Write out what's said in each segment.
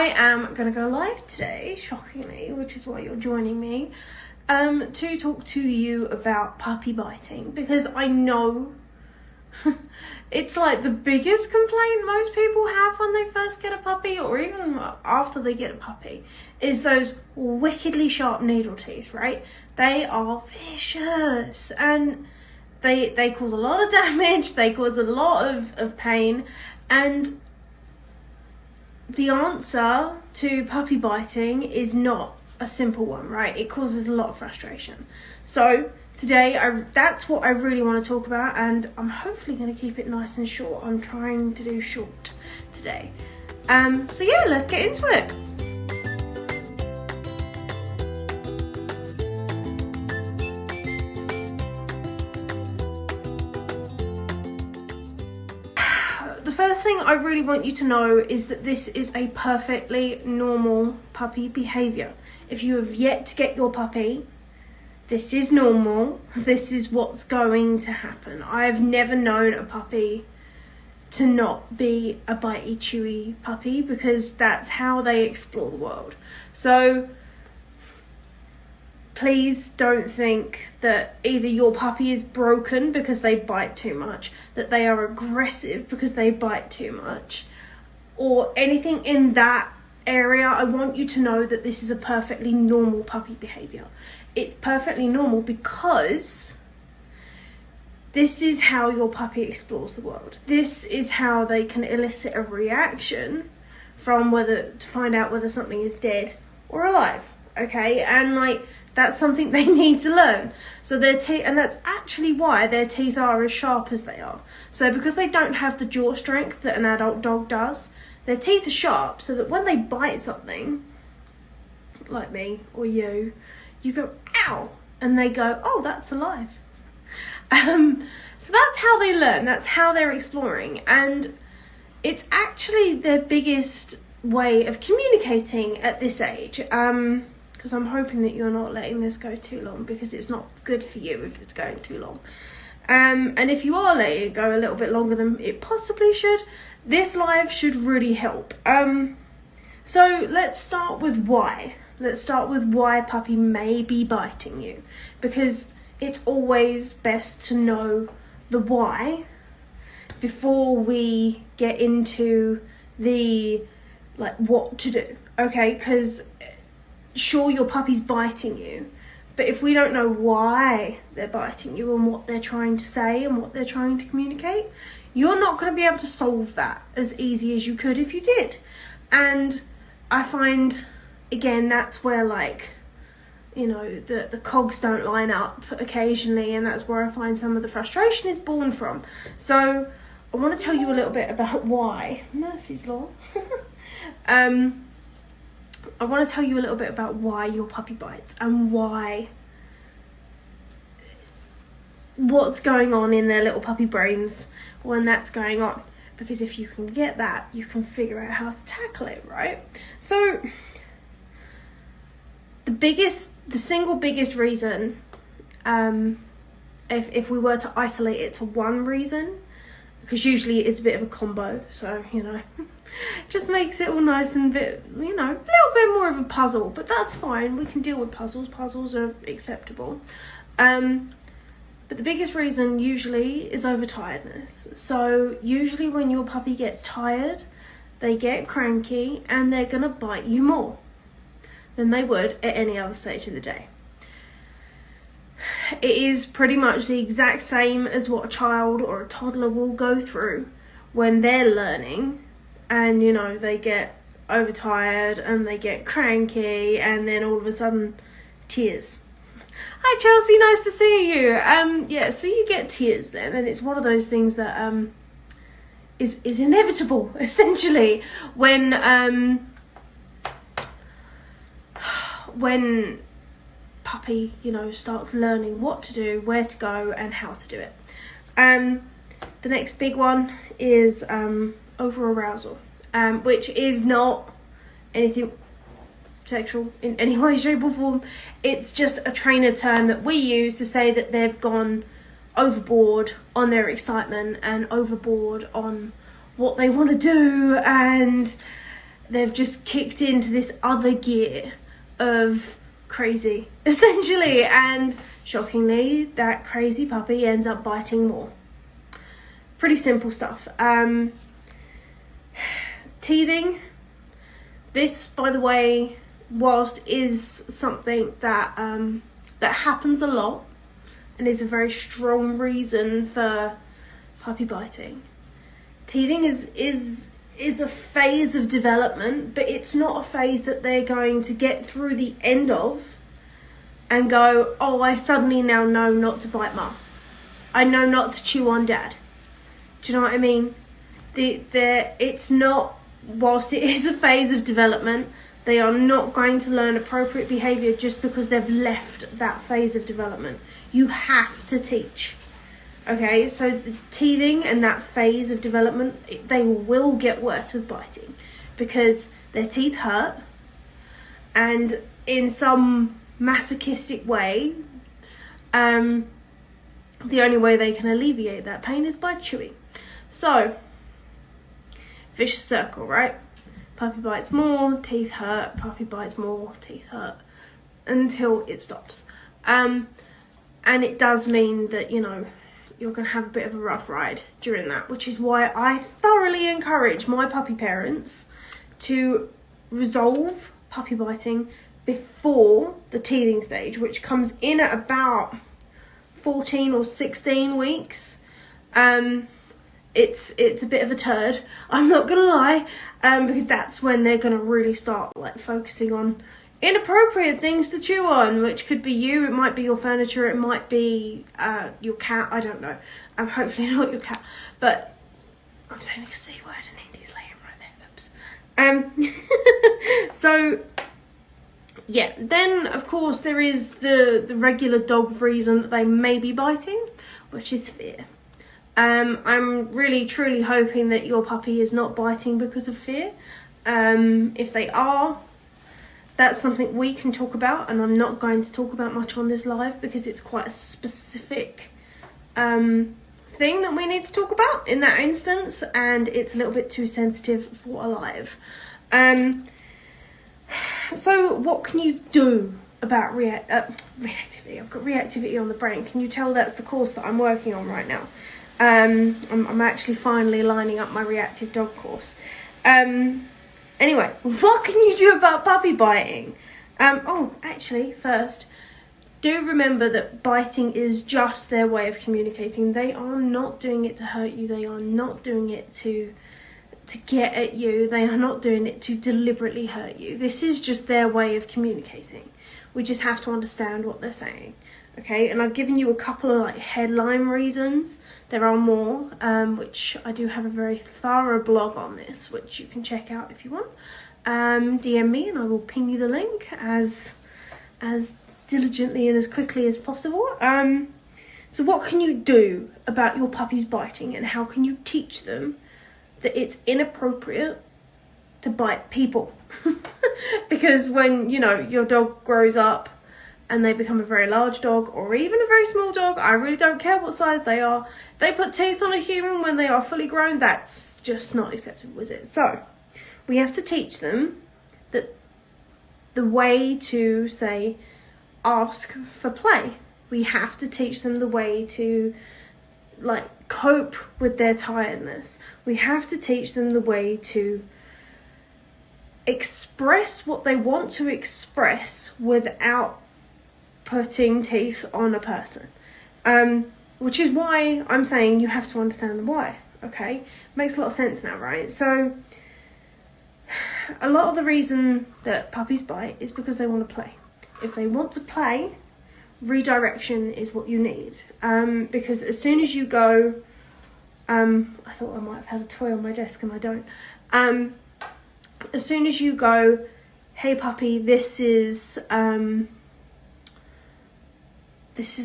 I am going to go live today, shockingly, which is why you're joining me, to talk to you about puppy biting, because I know it's like the biggest complaint most people have when they first get a puppy, or even after they get a puppy, is those wickedly sharp needle teeth, right? They are vicious, and they cause a lot of damage, they cause a lot of pain, and the answer to puppy biting is not a simple one, right? It causes a lot of frustration. So today, that's what I really want to talk about, and I'm hopefully going to keep it nice and short. I'm trying to do short today. So yeah, let's get into it. The first thing I really want you to know is that this is a perfectly normal puppy behaviour. If you have yet to get your puppy, this is normal. This is what's going to happen. I've never known a puppy to not be a bitey, chewy puppy, because that's how they explore the world. So please don't think that either your puppy is broken because they bite too much, that they are aggressive because they bite too much, or anything in that area. I want you to know that this is a perfectly normal puppy behaviour. It's perfectly normal because this is how your puppy explores the world. This is how they can elicit a reaction from to find out whether something is dead or alive. Okay, and that's something they need to learn. So their teeth, and that's actually why their teeth are as sharp as they are. So because they don't have the jaw strength that an adult dog does, their teeth are sharp, so that when they bite something, like me or you go, ow, and they go, oh, that's alive. So that's how they learn, that's how they're exploring, and it's actually their biggest way of communicating at this age. Because I'm hoping that you're not letting this go too long, because it's not good for you if it's going too long. And if you are letting it go a little bit longer than it possibly should, this live should really help. So let's start with why. Let's start with why a puppy may be biting you, because it's always best to know the why before we get into the what to do. Okay, because sure, your puppy's biting you, but if we don't know why they're biting you and what they're trying to say and what they're trying to communicate, you're not going to be able to solve that as easy as you could if you did. And I find, again, that's where the cogs don't line up occasionally, and that's where I find some of the frustration is born from. So I want to tell you a little bit about why. Murphy's Law. I want to tell you a little bit about why your puppy bites and what's going on in their little puppy brains when that's going on. Because if you can get that, you can figure out how to tackle it, right? So the single biggest reason, if we were to isolate it to one reason, because usually it's a bit of a combo, so just makes it all nice and a little bit more of a puzzle, but that's fine. We can deal with puzzles are acceptable. But the biggest reason usually is overtiredness. So usually when your puppy gets tired, they get cranky and they're gonna bite you more than they would at any other stage of the day. It is pretty much the exact same as what a child or a toddler will go through when they're learning, and they get overtired and they get cranky, and then all of a sudden tears. Hi Chelsea, nice to see you. So you get tears then, and it's one of those things that is inevitable essentially when puppy starts learning what to do, where to go, and how to do it. The next big one is over arousal, which is not anything sexual in any way, shape or form. It's just a trainer term that we use to say that they've gone overboard on their excitement and overboard on what they want to do, and they've just kicked into this other gear of crazy, essentially, and shockingly, that crazy puppy ends up biting more. Pretty simple stuff. Teething. This, by the way, whilst is something that that happens a lot and is a very strong reason for puppy biting, teething is a phase of development, but it's not a phase that they're going to get through the end of and go, oh, I suddenly now know not to bite mum. I know not to chew on dad. Do you know what I mean? It's not, whilst it is a phase of development, they are not going to learn appropriate behaviour just because they've left that phase of development. You have to teach. Okay, so the teething and that phase of development, they will get worse with biting because their teeth hurt, and in some masochistic way, the only way they can alleviate that pain is by chewing. So, vicious circle, right? Puppy bites more, teeth hurt, puppy bites more, teeth hurt, until it stops. And it does mean that, you're going to have a bit of a rough ride during that, which is why I thoroughly encourage my puppy parents to resolve puppy biting before the teething stage, which comes in at about 14 or 16 weeks. It's a bit of a turd, I'm not gonna lie, because that's when they're gonna really start focusing on inappropriate things to chew on, which could be you, it might be your furniture, it might be your cat, I don't know. Hopefully not your cat, but I'm saying a C word and Andy's laying right there, oops. So, yeah, then of course there is the regular dog reason that they may be biting, which is fear. I'm really truly hoping that your puppy is not biting because of fear. If they are, that's something we can talk about, and I'm not going to talk about much on this live because it's quite a specific thing that we need to talk about in that instance, and it's a little bit too sensitive for a live. So what can you do about reactivity? I've got reactivity on the brain. Can you tell that's the course that I'm working on right now? I'm actually finally lining up my reactive dog course. Anyway, what can you do about puppy biting? Actually, first, do remember that biting is just their way of communicating. They are not doing it to hurt you. They are not doing it to get at you. They are not doing it to deliberately hurt you. This is just their way of communicating. We just have to understand what they're saying. Okay, and I've given you a couple of headline reasons. There are more, which I do have a very thorough blog on this, which you can check out if you want. DM me and I will ping you the link as diligently and as quickly as possible. So what can you do about your puppy's biting, and how can you teach them that it's inappropriate to bite people? Because when, your dog grows up and they become a very large dog or even a very small dog, I really don't care what size they are, they put teeth on a human when they are fully grown, that's just not acceptable, is it? So, we have to teach them that the way to, say, ask for play. We have to teach them the way to, cope with their tiredness. We have to teach them the way to express what they want to express without putting teeth on a person, which is why I'm saying you have to understand the why. Okay, makes a lot of sense now, right? So a lot of the reason that puppies bite is because they want to play. If they want to play, redirection is what you need, because as soon as you go, I thought I might have had a toy on my desk and I don't. As soon as you go, hey puppy, this is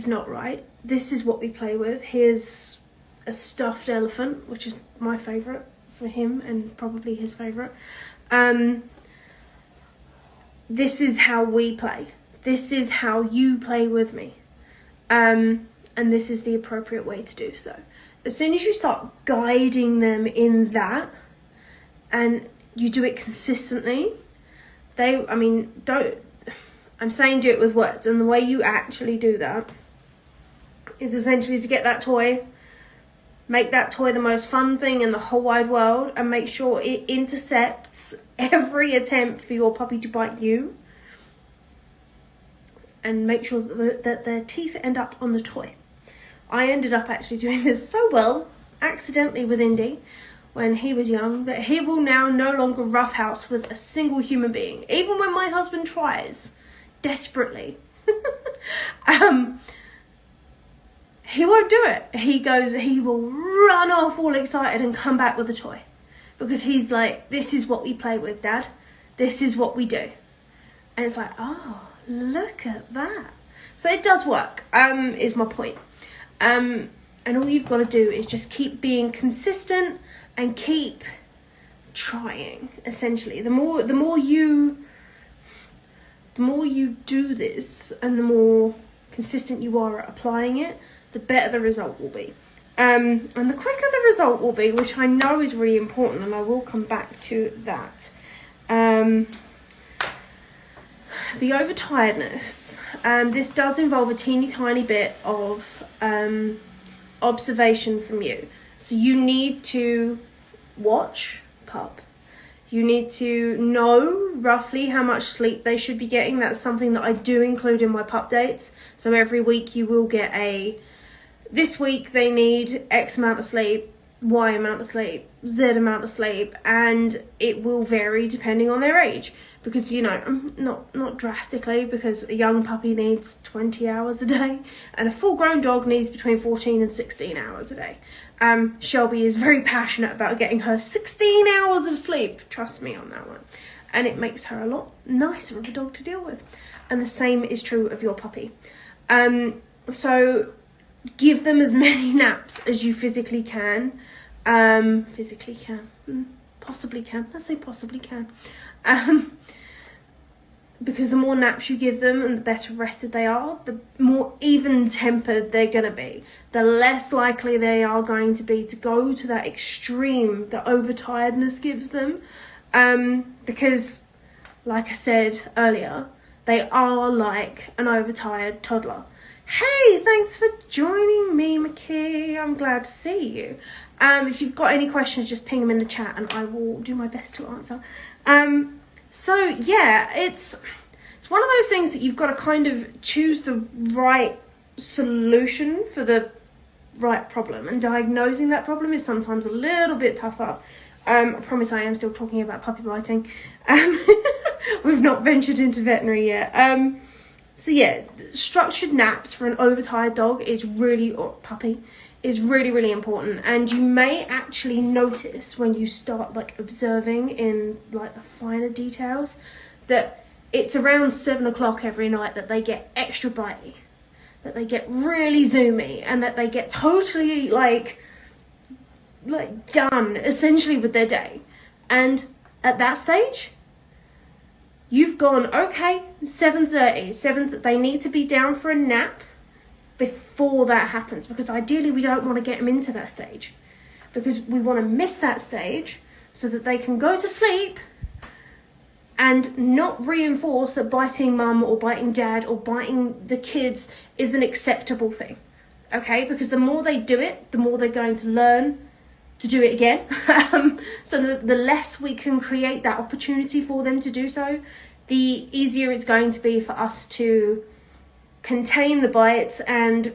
not right. This is what we play with. Here's a stuffed elephant, which is my favourite for him and probably his favourite. This is how we play. This is how you play with me. And this is the appropriate way to do so. As soon as you start guiding them in that, and you do it consistently. I'm saying do it with words, and the way you actually do that is essentially to get that toy, make that toy the most fun thing in the whole wide world, and make sure it intercepts every attempt for your puppy to bite you, and make sure that their teeth end up on the toy. I ended up actually doing this so well, accidentally, with Indy, when he was young, that he will now no longer roughhouse with a single human being, even when my husband tries desperately. He won't do it. He will run off all excited and come back with a toy, because he's like, this is what we play with, Dad. This is what we do. And it's like, oh, look at that. So it does work, is my point. And all you've got to do is just keep being consistent and keep trying, essentially. The more you do this, and the more consistent you are at applying it, the better the result will be. And the quicker the result will be, which I know is really important, and I will come back to that. The overtiredness. This does involve a teeny tiny bit of observation from you. So you need to watch pup. You need to know roughly how much sleep they should be getting. That's something that I do include in my pup dates. So every week you will get this week they need X amount of sleep, Y amount of sleep, Z amount of sleep, and it will vary depending on their age. Because, not drastically, because a young puppy needs 20 hours a day, and a full-grown dog needs between 14 and 16 hours a day. Shelby is very passionate about getting her 16 hours of sleep, trust me on that one. And it makes her a lot nicer of a dog to deal with. And the same is true of your puppy. So give them as many naps as you physically can. Possibly can. Let's say possibly can. Because the more naps you give them and the better rested they are, the more even-tempered they're going to be. The less likely they are going to be to go to that extreme that overtiredness gives them. Because, like I said earlier, they are like an overtired toddler. Hey, thanks for joining me, McKee. I'm glad to see you. If you've got any questions, just ping them in the chat and I will do my best to answer. So yeah, it's one of those things that you've got to kind of choose the right solution for the right problem, and diagnosing that problem is sometimes a little bit tougher. I promise I am still talking about puppy biting. We've not ventured into veterinary yet. So yeah, structured naps for an overtired dog or puppy is really, really important. And you may actually notice when you start observing in the finer details that it's around 7 o'clock every night that they get extra bitey, that they get really zoomy, and that they get totally done essentially with their day. And at that stage, you've gone, okay, 7:30, they need to be down for a nap before that happens, because ideally we don't want to get them into that stage, because we want to miss that stage so that they can go to sleep and not reinforce that biting mum or biting dad or biting the kids is an acceptable thing. Okay, because the more they do it, the more they're going to learn to do it again. So the less we can create that opportunity for them to do so, the easier it's going to be for us to contain the bites and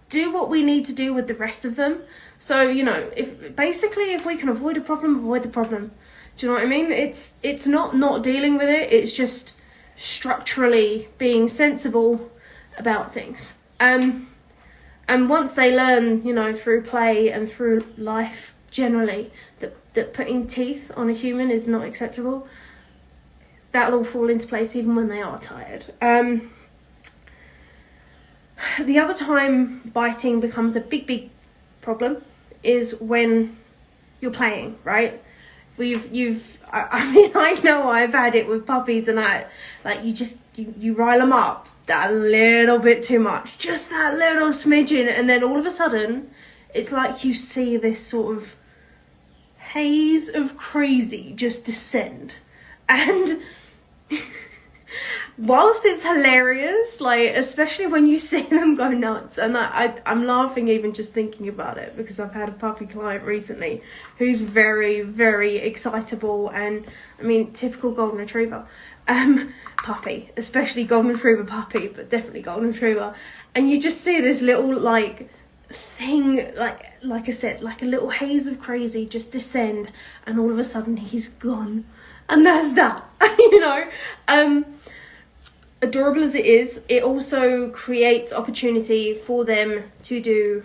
do what we need to do with the rest of them. So, if we can avoid a problem, avoid the problem. Do you know what I mean? It's not dealing with it, it's just structurally being sensible about things. And once they learn, through play and through life generally, that putting teeth on a human is not acceptable, that'll all fall into place even when they are tired. The other time biting becomes a big problem is when you're playing, right? I know I've had it with puppies, and you rile them up that little bit too much, just that little smidgen, and then all of a sudden it's like you see this sort of haze of crazy just descend. And whilst it's hilarious, like, especially when you see them go nuts, and I'm laughing even just thinking about it, because I've had a puppy client recently who's very, very excitable, and I mean, typical golden retriever puppy, especially golden retriever puppy, but definitely golden retriever. And you just see this little like thing, like I said, like a little haze of crazy just descend, and all of a sudden he's gone, and that's that. You know, adorable as it is, it also creates opportunity for them to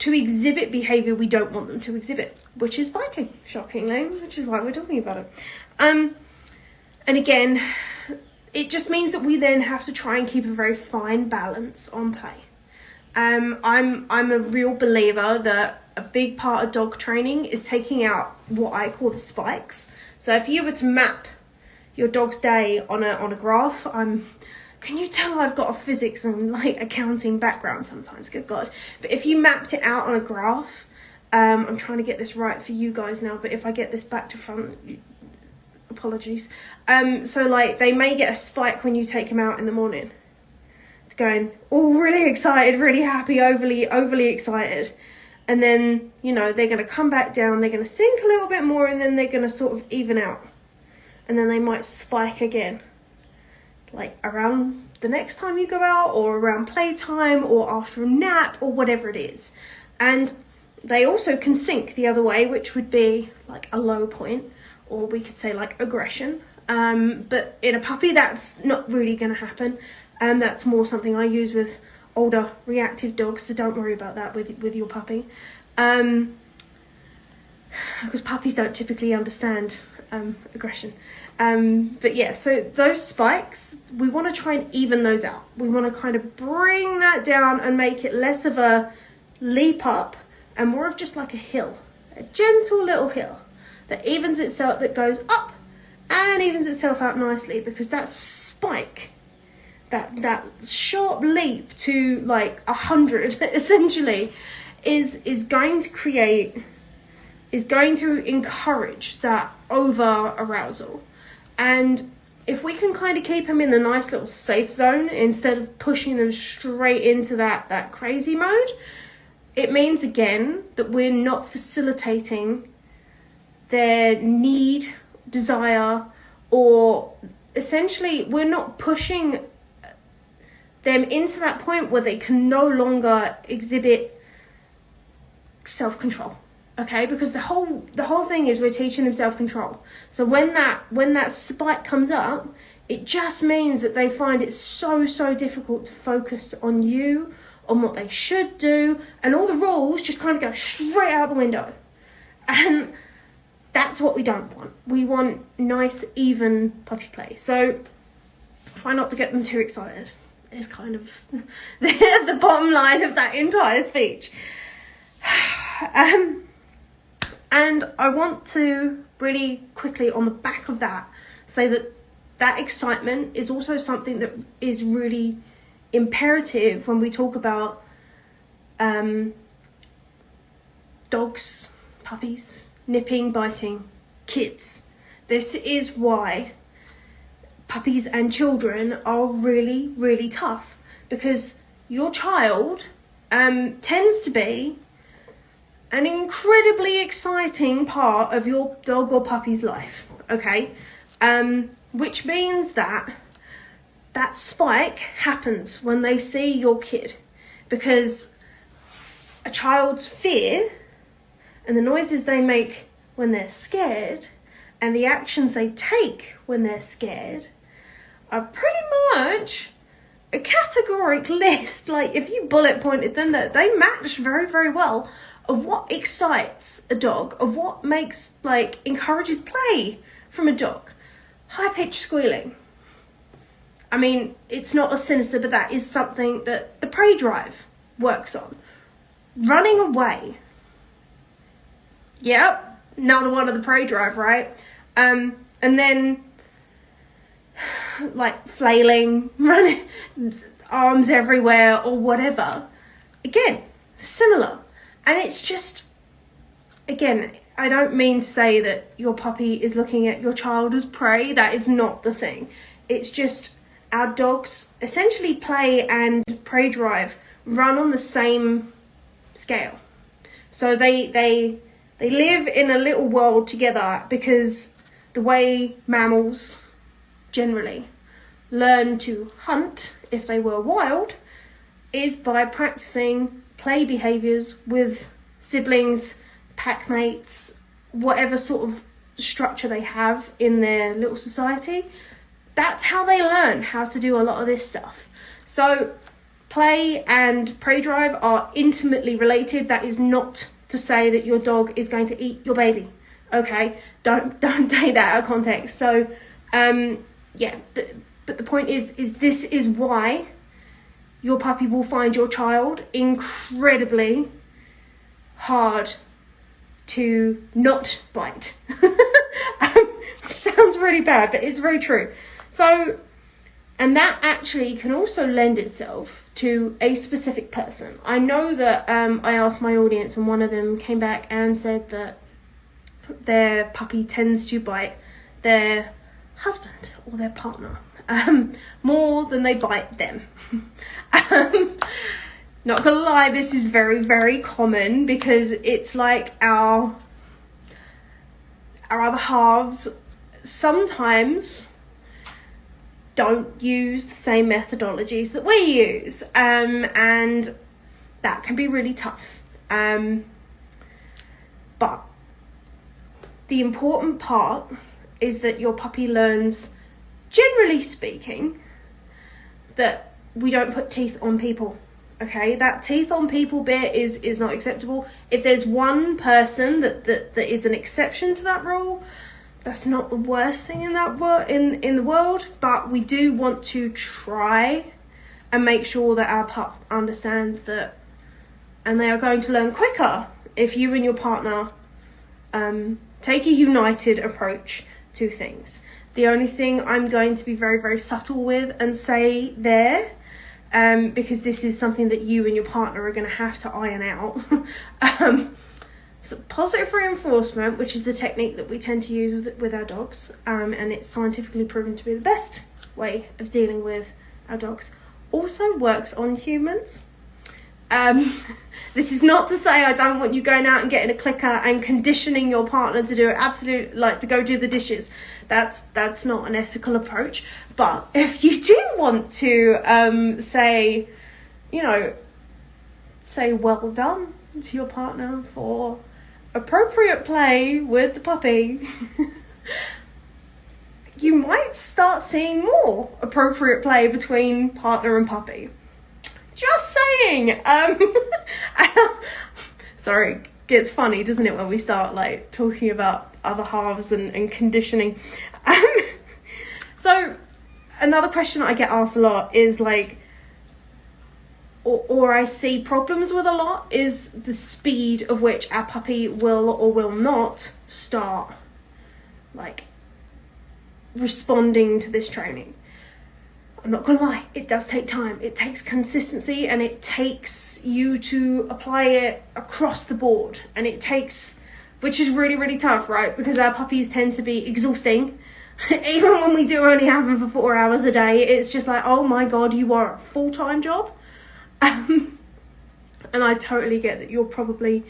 exhibit behavior we don't want them to exhibit, which is biting, shockingly, which is why we're talking about it. And again, it just means that we then have to try and keep a very fine balance on play. I'm a real believer that a big part of dog training is taking out what I call the spikes. So if you were to map your dog's day on a graph, can you tell I've got a physics and like accounting background sometimes, good God. But if you mapped it out on a graph, I'm trying to get this right for you guys now, but if I get this back to front, apologies. So like they may get a spike when you take them out in the morning. It's going all really excited, really happy, overly excited. And then, you know, they're going to come back down, they're going to sink a little bit more, and then they're going to sort of even out. And then they might spike again, like around the next time you go out, or around playtime, or after a nap, or whatever it is. And they also can sink the other way, which would be like a low point, or we could say like aggression. But in a puppy, that's not really going to happen. That's more something I use with older reactive dogs, so don't worry about that with your puppy. Because puppies don't typically understand aggression. But yeah, so those spikes, we want to try and even those out. We want to kind of bring that down and make it less of a leap up and more of just like a hill, a gentle little hill that evens itself, that goes up and evens itself out nicely, because that spike, that sharp leap to like 100 essentially is going to encourage that over arousal. And if we can kind of keep them in the nice little safe zone instead of pushing them straight into that crazy mode, it means again that we're not facilitating their need, desire, or essentially we're not pushing them into that point where they can no longer exhibit self-control. Okay, because the whole thing is we're teaching them self-control. So when that spike comes up, it just means that they find it so difficult to focus on you, on what they should do, and all the rules just kind of go straight out the window. And that's what we don't want. We want nice, even puppy play. So try not to get them too excited. Is kind of the bottom line of that entire speech. And I want to really quickly, on the back of that, say that excitement is also something that is really imperative when we talk about dogs, puppies, nipping, biting, kids. This is why puppies and children are really, really tough, because your child tends to be an incredibly exciting part of your dog or puppy's life, okay? Which means that spike happens when they see your kid, because a child's fear and the noises they make when they're scared and the actions they take when they're scared are pretty much a categoric list. Like, if you bullet pointed them, that they match very, very well of what excites a dog, of what makes, like, encourages play from a dog. High-pitched squealing. I mean, it's not as sinister, but that is something that the prey drive works on. Running away. Yep, another one of the prey drive, right? And then, like, flailing, running, arms everywhere, or whatever. Again, similar. And it's just, again, I don't mean to say that your puppy is looking at your child as prey. That is not the thing. It's just our dogs, essentially play and prey drive, run on the same scale. So they live in a little world together, because the way mammals generally learn to hunt, if they were wild, is by practicing play behaviours with siblings, pack mates, whatever sort of structure they have in their little society. That's how they learn how to do a lot of this stuff. So play and prey drive are intimately related. That is not to say that your dog is going to eat your baby. Okay, don't take that out of context. So but the point is this is why your puppy will find your child incredibly hard to not bite. Which sounds really bad, but it's very true. So, and that actually can also lend itself to a specific person. I know that I asked my audience, and one of them came back and said that their puppy tends to bite their husband or their partner more than they bite them. Not gonna lie, this is very, very common, because it's like our other halves sometimes don't use the same methodologies that we use, and that can be really tough. But the important part is that your puppy learns, generally speaking, that we don't put teeth on people. Okay, that teeth on people bit is not acceptable. If there's one person that is an exception to that rule, that's not the worst thing in the world. But we do want to try and make sure that our pup understands that, and they are going to learn quicker if you and your partner take a united approach to things. The only thing I'm going to be very, very subtle with and say there, because this is something that you and your partner are going to have to iron out. So positive reinforcement, which is the technique that we tend to use with our dogs, and it's scientifically proven to be the best way of dealing with our dogs, also works on humans. This is not to say I don't want you going out and getting a clicker and conditioning your partner to do it to go do the dishes. That's not an ethical approach. But if you do want to say well done to your partner for appropriate play with the puppy, you might start seeing more appropriate play between partner and puppy. Just saying. Sorry, it gets funny, doesn't it, when we start talking about other halves and conditioning. So another question I get asked a lot is or I see problems with a lot, is the speed of which our puppy will or will not start responding to this training. I'm not gonna lie, it does take time. It takes consistency, and it takes you to apply it across the board, and which is really, really tough, right? Because our puppies tend to be exhausting. Even when we do only have them for 4 hours a day, it's just oh my God, you are a full-time job. And I totally get that you're probably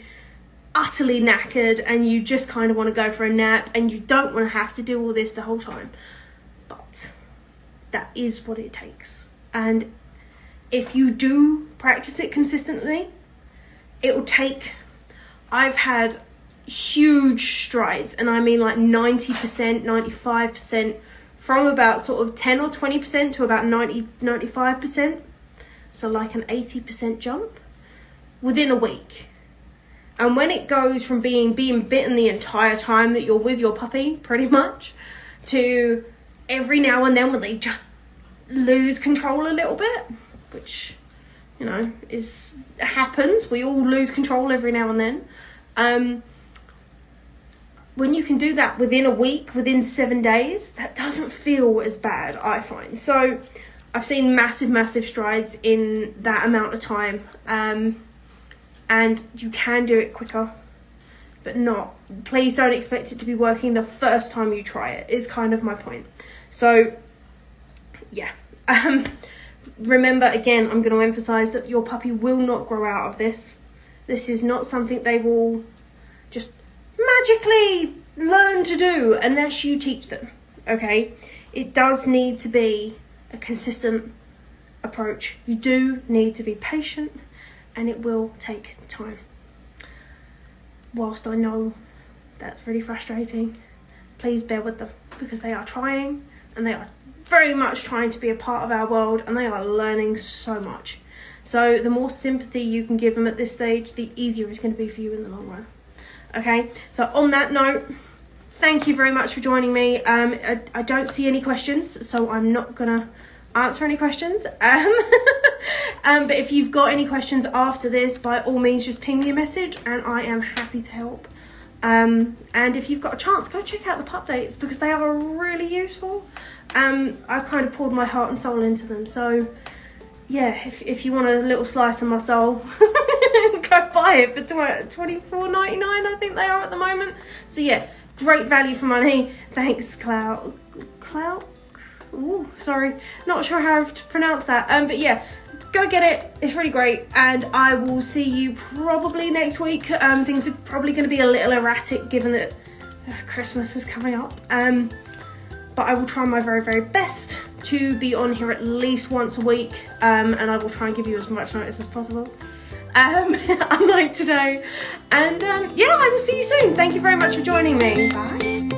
utterly knackered and you just kind of want to go for a nap and you don't want to have to do all this the whole time. But that is what it takes. And if you do practice it consistently, it will take... I've had huge strides, and I mean 90%, 95%, from about sort of 10 or 20% to about 95%. So an 80% jump within a week. And when it goes from being bitten the entire time that you're with your puppy, pretty much, to every now and then when they just lose control a little bit, which, happens. We all lose control every now and then. When you can do that within a week, within 7 days, that doesn't feel as bad, I find. So I've seen massive, massive strides in that amount of time. And you can do it quicker. but please don't expect it to be working the first time you try it, is kind of my point. So yeah, remember, again, I'm going to emphasize that your puppy will not grow out of this. This is not something they will just magically learn to do unless you teach them, okay? It does need to be a consistent approach. You do need to be patient, and it will take time. Whilst I know that's really frustrating, please bear with them, because they are trying, and they are very much trying to be a part of our world, and they are learning so much. So the more sympathy you can give them at this stage, the easier it's going to be for you in the long run. Okay, so on that note, thank you very much for joining me. I don't see any questions, so I'm not gonna answer any questions. But if you've got any questions after this, by all means, just ping me a message, and I am happy to help. And if you've got a chance, go check out the pup dates, because they are really useful. I've kind of poured my heart and soul into them, so yeah, if you want a little slice of my soul, go buy it for $24.99, I think they are at the moment. So yeah, great value for money. Thanks, Clout. Ooh, sorry, not sure how to pronounce that. But yeah, go get it. It's really great, and I will see you probably next week. Things are probably going to be a little erratic given that Christmas is coming up. But I will try my very, very best to be on here at least once a week, and I will try and give you as much notice as possible. Unlike today. And yeah, I will see you soon. Thank you very much for joining me. Bye.